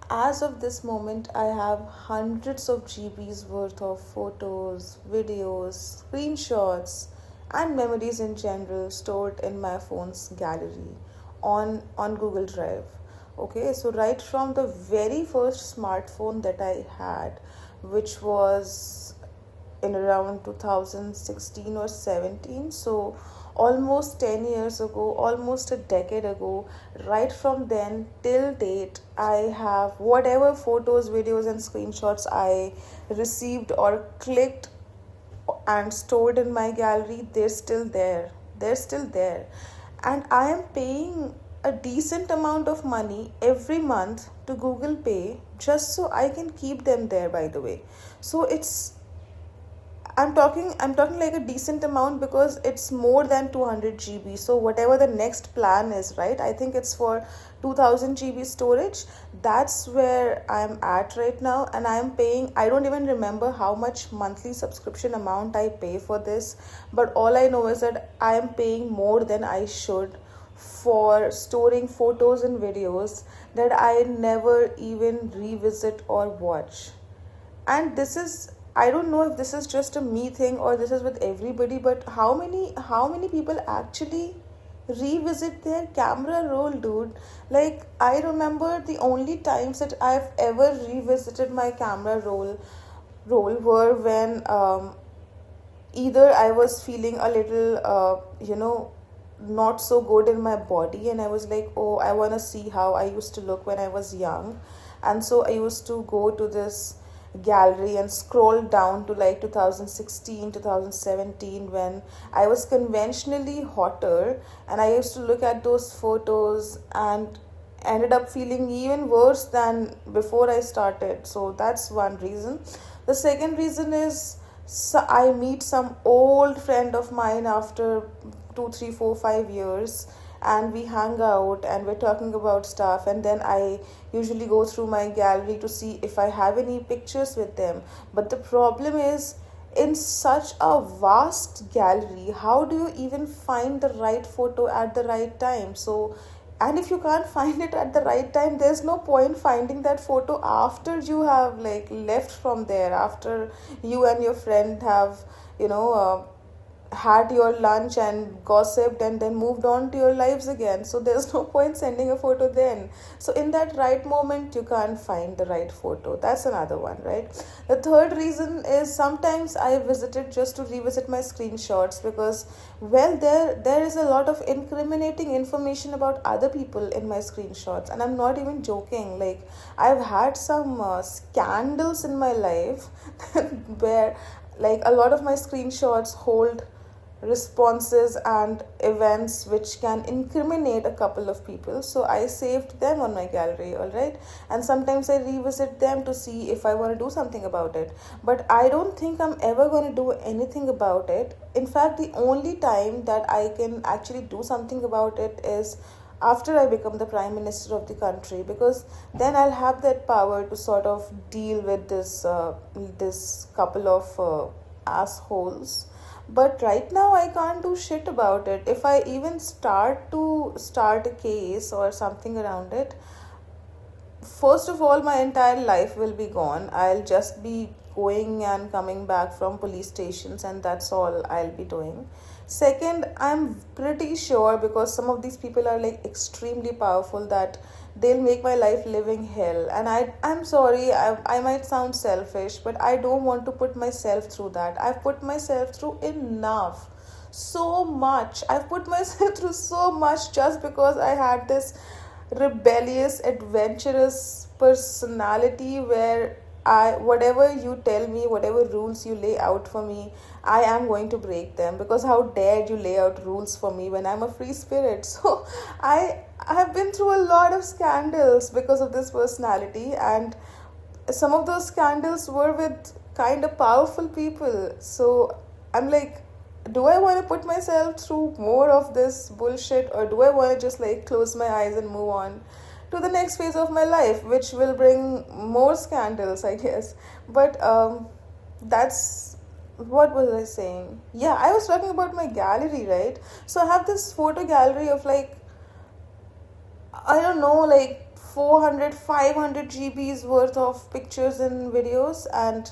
As of this moment, I have hundreds of GBs worth of photos, videos, screenshots, and memories in general stored in my phone's gallery on Google Drive. Okay, so right from the very first smartphone that I had, which was in around 2016 or 17, so almost 10 years ago, almost a decade ago, right from then till date, I have whatever photos, videos, and screenshots I received or clicked and stored in my gallery. They're still there. And I am paying a decent amount of money every month to Google Pay just so I can keep them there, by the way. So I'm talking like a decent amount because it's more than 200 GB. So whatever the next plan is, right? I think it's for 2000 GB storage. That's where I'm at right now, and I'm paying, I don't even remember how much monthly subscription amount I pay for this, but all I know is that I am paying more than I should for storing photos and videos that I never even revisit or watch. And this is, I don't know if this is just a me thing or this is with everybody, but how many people actually revisit their camera roll, dude? Like, I remember the only times that I've ever revisited my camera roll were when either I was feeling a little not so good in my body, and I was like, oh, I want to see how I used to look when I was young. And so I used to go to this gallery and scroll down to like 2016, 2017, when I was conventionally hotter, and I used to look at those photos and ended up feeling even worse than before I started. So that's one reason. The second reason is, so I meet some old friend of mine after 2, 3, 4, 5 years, and we hang out and we're talking about stuff. And then I usually go through my gallery to see if I have any pictures with them. But the problem is, in such a vast gallery, how do you even find the right photo at the right time? So, and if you can't find it at the right time, there's no point finding that photo after you have like left from there, after you and your friend have you know uh, had your lunch and gossiped and then moved on to your lives again. So there's no point sending a photo then. So in that right moment, you can't find the right photo. That's another one, right? The third reason is, sometimes I visited just to revisit my screenshots because, well, there is a lot of incriminating information about other people in my screenshots, and I'm not even joking. Like, I've had some scandals in my life where, like, a lot of my screenshots hold responses and events which can incriminate a couple of people, so I saved them on my gallery, all right? And sometimes I revisit them to see if I want to do something about it, but I don't think I'm ever going to do anything about it. In fact, the only time that I can actually do something about it is after I become the prime minister of the country, because then I'll have that power to sort of deal with this couple of assholes. But right now I can't do shit about it. If I even start a case or something around it, first of all, my entire life will be gone. I'll just be going and coming back from police stations, and that's all I'll be doing. Second, I'm pretty sure, because some of these people are like extremely powerful, that they'll make my life living hell. And I'm sorry, I might sound selfish, but I don't want to put myself through that. I've put myself through enough, so much. I've put myself through so much just because I had this rebellious, adventurous personality where whatever you tell me, whatever rules you lay out for me, I am going to break them, because how dare you lay out rules for me when I'm a free spirit? So I have been through a lot of scandals because of this personality, and some of those scandals were with kind of powerful people. So I'm like, do I want to put myself through more of this bullshit, or do I want to just like close my eyes and move on to the next phase of my life, which will bring more scandals, I guess? But that's, what was I saying? Yeah, I was talking about my gallery, right? So I have this photo gallery of like, I don't know, like 400, 500 GBs worth of pictures and videos, and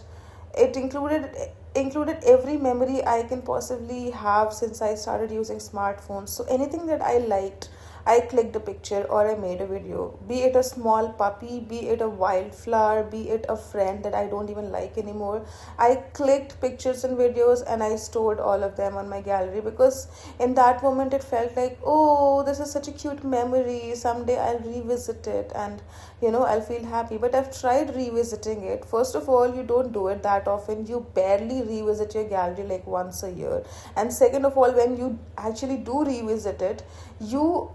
it included every memory I can possibly have since I started using smartphones. So anything that I liked, I clicked a picture or I made a video. Be it a small puppy, be it a wildflower, be it a friend that I don't even like anymore. I clicked pictures and videos and I stored all of them on my gallery, because in that moment it felt like, oh, this is such a cute memory. Someday I'll revisit it and I'll feel happy. But I've tried revisiting it. First of all, you don't do it that often. You barely revisit your gallery like once a year. And second of all, when you actually do revisit it, you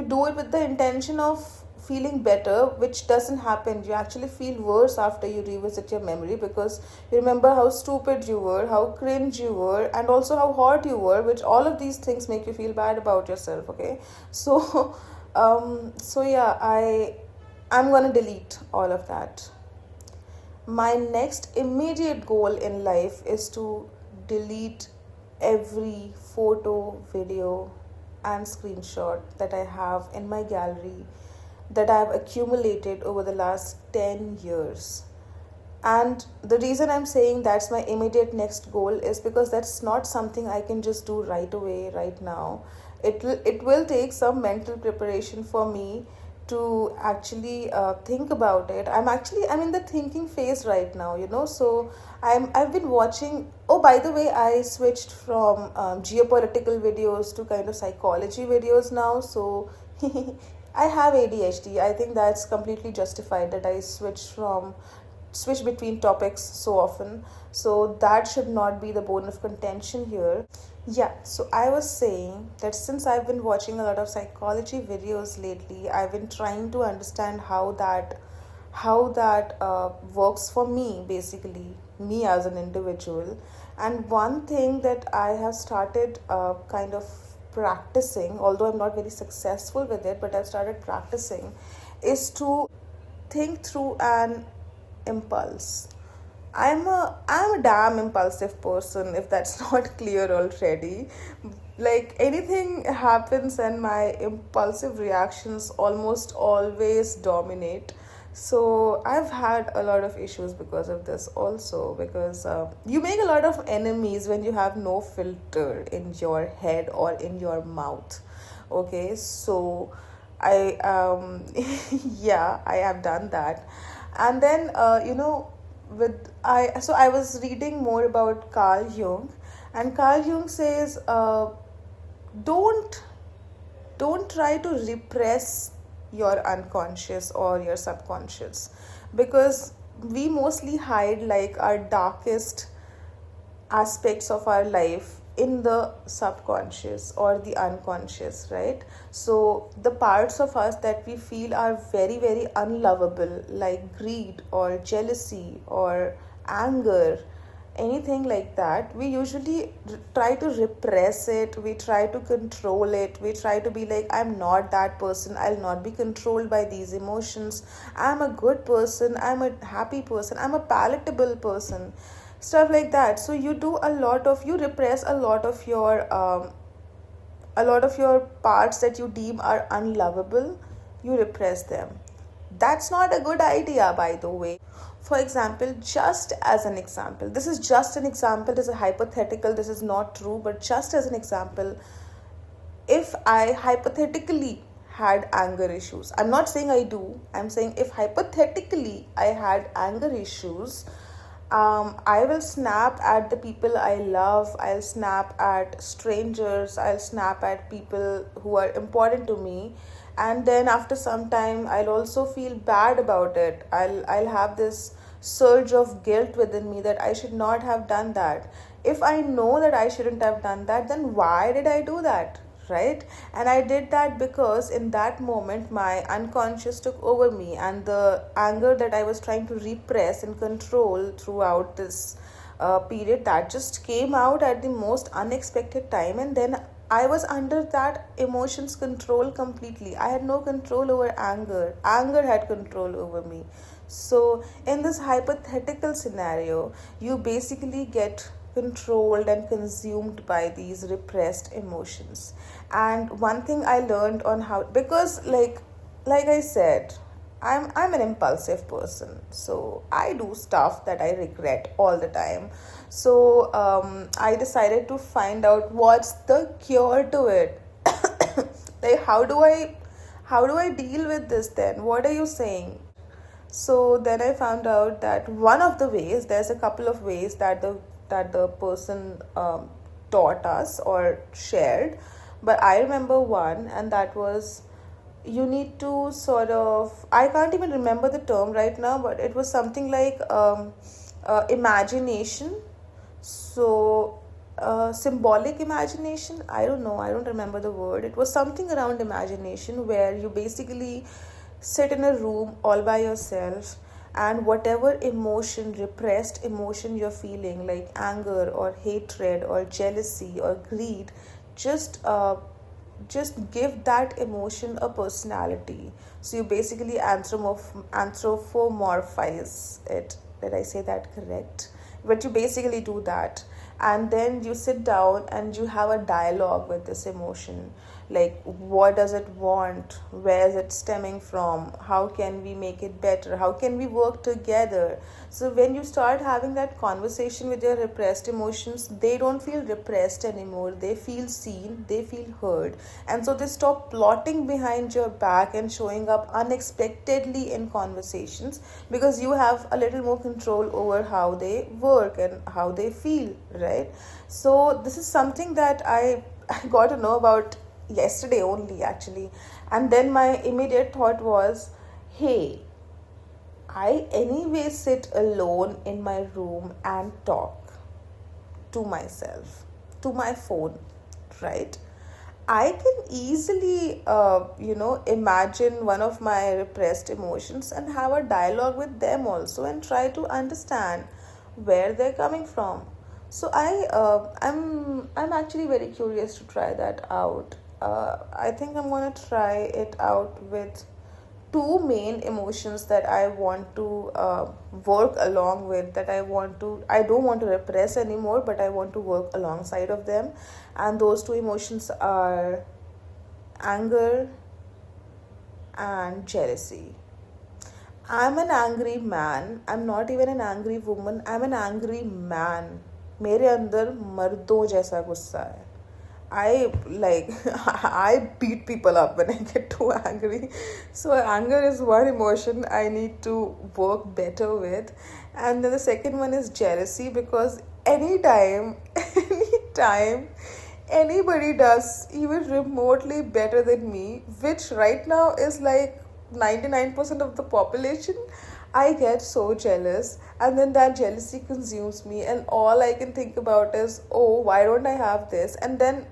do it with the intention of feeling better, which doesn't happen. You actually feel worse after you revisit your memory, because you remember how stupid you were, how cringe you were, and also how hot you were, which all of these things make you feel bad about yourself. Okay, so yeah, I'm gonna delete all of that. My next immediate goal in life is to delete every photo, video, and screenshot that I have in my gallery that I have accumulated over the last 10 years. And the reason I'm saying that's my immediate next goal is because that's not something I can just do right away, right now. It will take some mental preparation for me to actually think about it. I'm in the thinking phase right now, So I've been watching. Oh, by the way, I switched from geopolitical videos to kind of psychology videos now. So I have ADHD. I think that's completely justified that I switch between topics so often. So that should not be the bone of contention here. Yeah, so I was saying that since I've been watching a lot of psychology videos lately, I've been trying to understand how that works for me, basically me as an individual. And one thing that I have started kind of practicing, although I'm not very successful with it, but I've started practicing, is to think through an impulse. I'm a damn impulsive person, if that's not clear already. Like anything happens and my impulsive reactions almost always dominate. So I've had a lot of issues because of this also, because you make a lot of enemies when you have no filter in your head or in your mouth. Okay, so I yeah, I have done that. And then with I so I was reading more about Carl Jung, and Carl Jung says, don't don't try to repress your unconscious or your subconscious, because we mostly hide like our darkest aspects of our life in the subconscious or the unconscious, right? So the parts of us that we feel are very, very unlovable, like greed or jealousy or anger, anything like that, we usually try to repress it, we try to control it, we try to be like, I'm not that person, I'll not be controlled by these emotions, I'm a good person, I'm a happy person, I'm a palatable person, stuff like that. So you repress a lot of your parts that you deem are unlovable. You repress them. That's not a good idea, by the way. For example, just as an example, this is just an example, this is a hypothetical, this is not true, but just as an example, if I hypothetically had anger issues, I'm not saying I do, I'm saying if hypothetically I had anger issues, I will snap at the people I love, I'll snap at strangers, I'll snap at people who are important to me. And then after some time, I'll also feel bad about it. I'll have this surge of guilt within me that I should not have done that. If I know that I shouldn't have done that, then why did I do that? Right? And I did that because in that moment my unconscious took over me, and the anger that I was trying to repress and control throughout this period, that just came out at the most unexpected time, and then I was under that emotions control completely. I had no control over anger had control over me. So in this hypothetical scenario, you basically get controlled and consumed by these repressed emotions. And one thing I learned on how, because like I said, I'm an impulsive person, so I do stuff that I regret all the time. So I decided to find out what's the cure to it. Like, how do I deal with this then? What are you saying? So then I found out that one of the ways, there's a couple of ways that the person taught us or shared, but I remember one, and that was, you need to sort of, I can't even remember the term right now, but it was something like imagination. So symbolic imagination, I don't know, I don't remember the word. It was something around imagination where you basically sit in a room all by yourself, and whatever emotion, repressed emotion you're feeling, like anger or hatred or jealousy or greed, just just give that emotion a personality. So you basically anthropomorphize it. Did I say that correct? But you basically do that, and then you sit down and you have a dialogue with this emotion. Like, what does it want? Where is it stemming from? How can we make it better? How can we work together? So when you start having that conversation with your repressed emotions, they don't feel repressed anymore. They feel seen, they feel heard. And so they stop plotting behind your back and showing up unexpectedly in conversations, because you have a little more control over how they work and how they feel, right? So this is something that I got to know about yesterday only, actually. And then my immediate thought was, hey, I anyway sit alone in my room and talk to myself, to my phone, right? I can easily, imagine one of my repressed emotions and have a dialogue with them also, and try to understand where they're coming from. So I'm actually very curious to try that out. I think I'm gonna try it out with two main emotions that I want to work along with, that I don't want to repress anymore, but I want to work alongside of them. And those two emotions are anger and jealousy. I'm an angry man. I'm not even an angry woman. I'm an angry man. मेरे अंदर मर्दों जैसा गुस्सा है. I like I beat people up when I get too angry. So anger is one emotion I need to work better with. And then the second one is jealousy, because anytime anytime anybody does even remotely better than me, which right now is like 99% of the population, I get so jealous, and then that jealousy consumes me, and all I can think about is, oh, why don't I have this? And then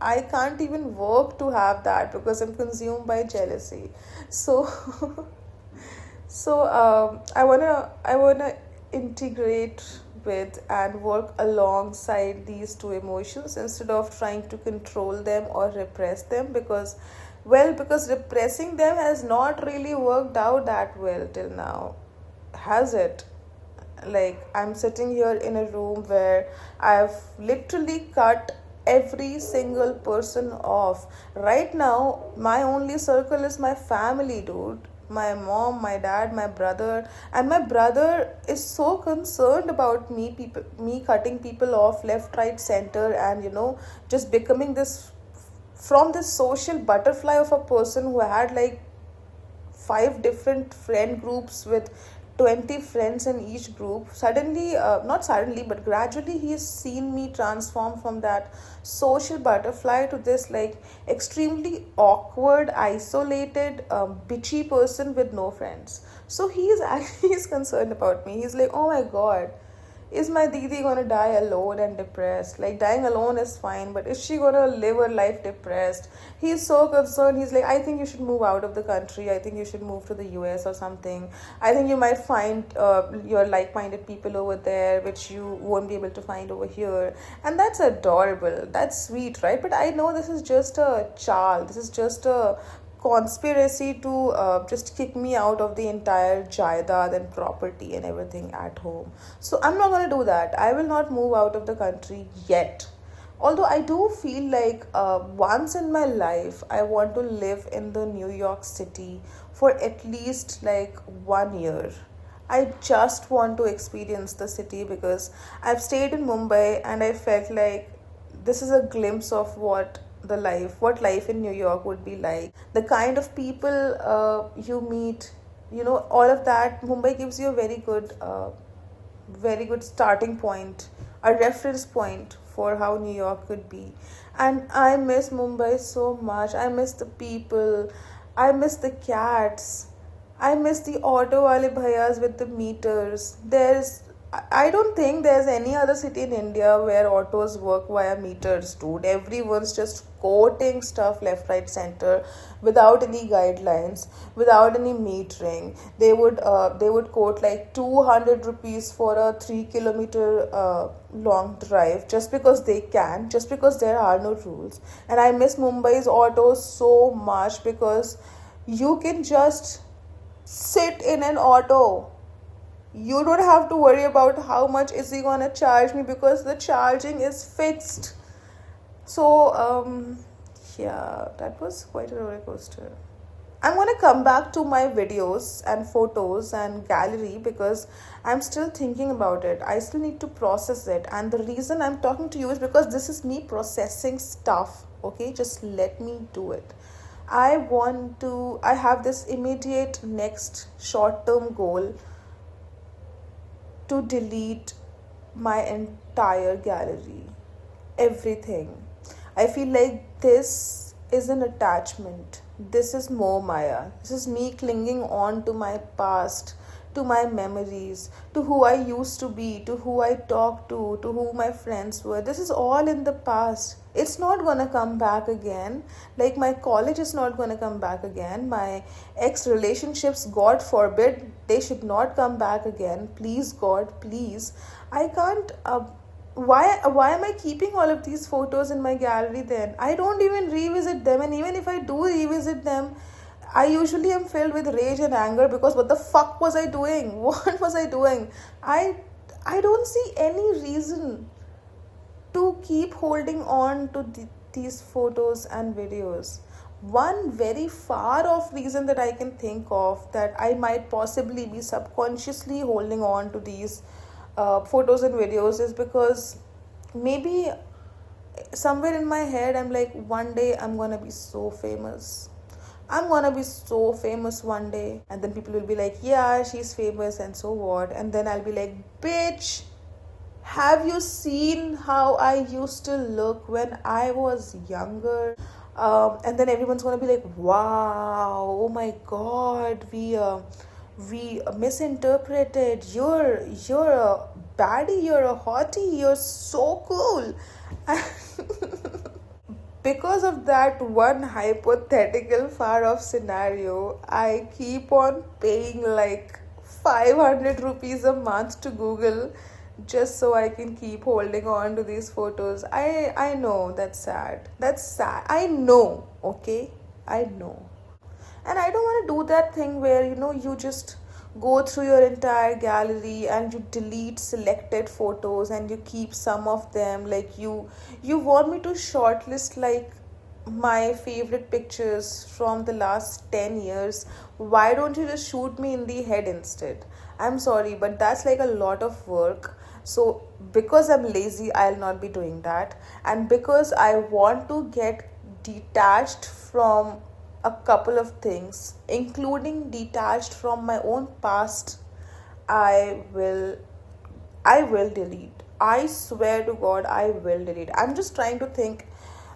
I can't even work to have that because I'm consumed by jealousy. So, I wanna integrate with and work alongside these two emotions instead of trying to control them or repress them, because repressing them has not really worked out that well till now, has it? Like, I'm sitting here in a room where I've literally cut every single person off. Right now my only circle is my family, dude. My mom, my dad, my brother. And my brother is so concerned about me cutting people off left, right, center, and just becoming this, from this social butterfly of a person who had like five different friend groups with 20 friends in each group. Suddenly, not suddenly, but gradually, he's seen me transform from that social butterfly to this like extremely awkward, isolated, bitchy person with no friends. So he's actually he's concerned about me. He's like, oh my god, is my Didi gonna die alone and depressed? Like, dying alone is fine, but is she gonna live her life depressed? He's so concerned. He's like, I think you should move out of the country. I think you should move to the US or something. I think you might find your like minded people over there, which you won't be able to find over here. And that's adorable. That's sweet, right? But I know this is just a chal. This is just a conspiracy to just kick me out of the entire jaidad and property and everything at home. So I'm not going to do that. I will not move out of the country yet. Although I do feel like once in my life, I want to live in the New York City for at least like 1 year. I just want to experience the city because I've stayed in Mumbai and I felt like this is a glimpse of what life in New York would be like. The kind of people you meet, all of that. Mumbai gives you a very good starting point, a reference point for how New York could be. And I miss Mumbai so much. I miss the people. I miss the cats. I miss the auto wale bhaias with the meters. I don't think there's any other city in India where autos work via meters, dude. Everyone's just quoting stuff left, right, center, without any guidelines, without any metering. They would quote like 200 rupees for a 3 kilometer long drive just because they can, just because there are no rules. And I miss Mumbai's autos so much because you can just sit in an auto. You don't have to worry about how much is he gonna charge me because the charging is fixed. So yeah, that was quite a roller coaster. I'm gonna come back to my videos and photos and gallery because I'm still thinking about it. I still need to process it, and the reason I'm talking to you is because this is me processing stuff. Okay, just let me do it. I have this immediate next short term goal to delete my entire gallery, everything. I feel like this is an attachment. This is more Maya. This is me clinging on to my past, to my memories, to who I used to be, to who I talked to who my friends were. This is all in the past. It's not gonna come back again. Like my college is not gonna come back again. My ex relationships, God forbid, they should not come back again. Please, God, please. I can't. Why am I keeping all of these photos in my gallery then? I don't even revisit them, and even if I do revisit them, I usually am filled with rage and anger because what the fuck was I doing? What was I doing? I don't see any reason to keep holding on to these photos and videos. One very far off reason that I can think of that I might possibly be subconsciously holding on to these photos and videos is because maybe somewhere in my head I'm like, one day I'm gonna be so famous. I'm gonna be so famous one day. And then people will be like, yeah, she's famous, and so what? And then I'll be like, bitch, have you seen how I used to look when I was younger? And then everyone's gonna be like, wow, oh my god, we misinterpreted. You're a baddie, you're a hottie, you're so cool. Because of that one hypothetical far off scenario, I keep on paying like 500 rupees a month to Google just so I can keep holding on to these photos. I know that's sad. That's sad. I know, okay? I know. And I don't want to do that thing where you just go through your entire gallery and you delete selected photos and you keep some of them. Like you want me to shortlist like my favorite pictures from the last 10 years. Why don't you just shoot me in the head instead? I'm sorry, but that's like a lot of work. So because I'm lazy, I'll not be doing that. And because I want to get detached from a couple of things, including detached from my own past, I will I will delete. I swear to God, I will delete. I'm just trying to think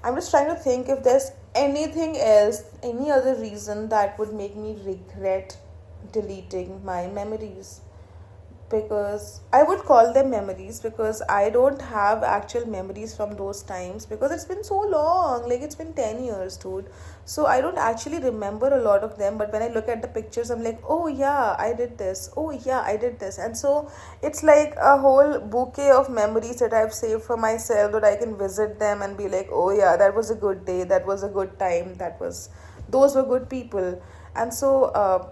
if there's anything else, any other reason that would make me regret deleting my memories, because I would call them memories because I don't have actual memories from those times because it's been so long. Like it's been 10 years, dude. So I don't actually remember a lot of them. But when I look at the pictures, I'm like, oh yeah, I did this. Oh yeah, I did this. And so it's like a whole bouquet of memories that I've saved for myself that I can visit them and be like, oh yeah, that was a good day. That was a good time. Those were good people. And so,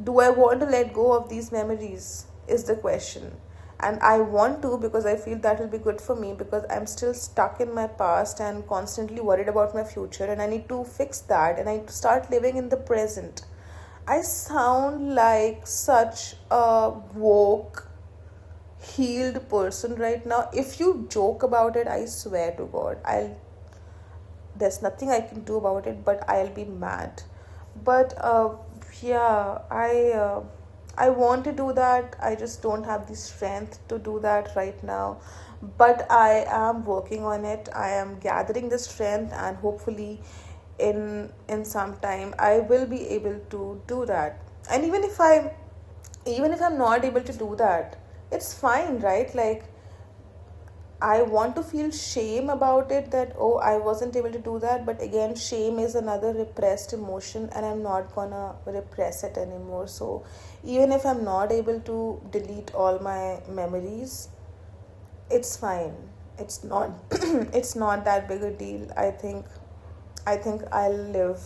do I want to let go of these memories? Is the question. And I want to because I feel that will be good for me because I'm still stuck in my past and constantly worried about my future, and I need to fix that and I need to start living in the present. I sound like such a woke, healed person right now. If you joke about it, I swear to God, there's nothing I can do about it, but I'll be mad. But yeah, I want to do that. I just don't have the strength to do that right now. But I am working on it. I am gathering the strength, and hopefully, in some time, I will be able to do that. And even if I'm not able to do that, it's fine, right? Like, I want to feel shame about it, that oh, I wasn't able to do that. But again, shame is another repressed emotion, and I'm not gonna repress it anymore. So even if I'm not able to delete all my memories, it's fine. It's not it's not that big a deal. I think I'll live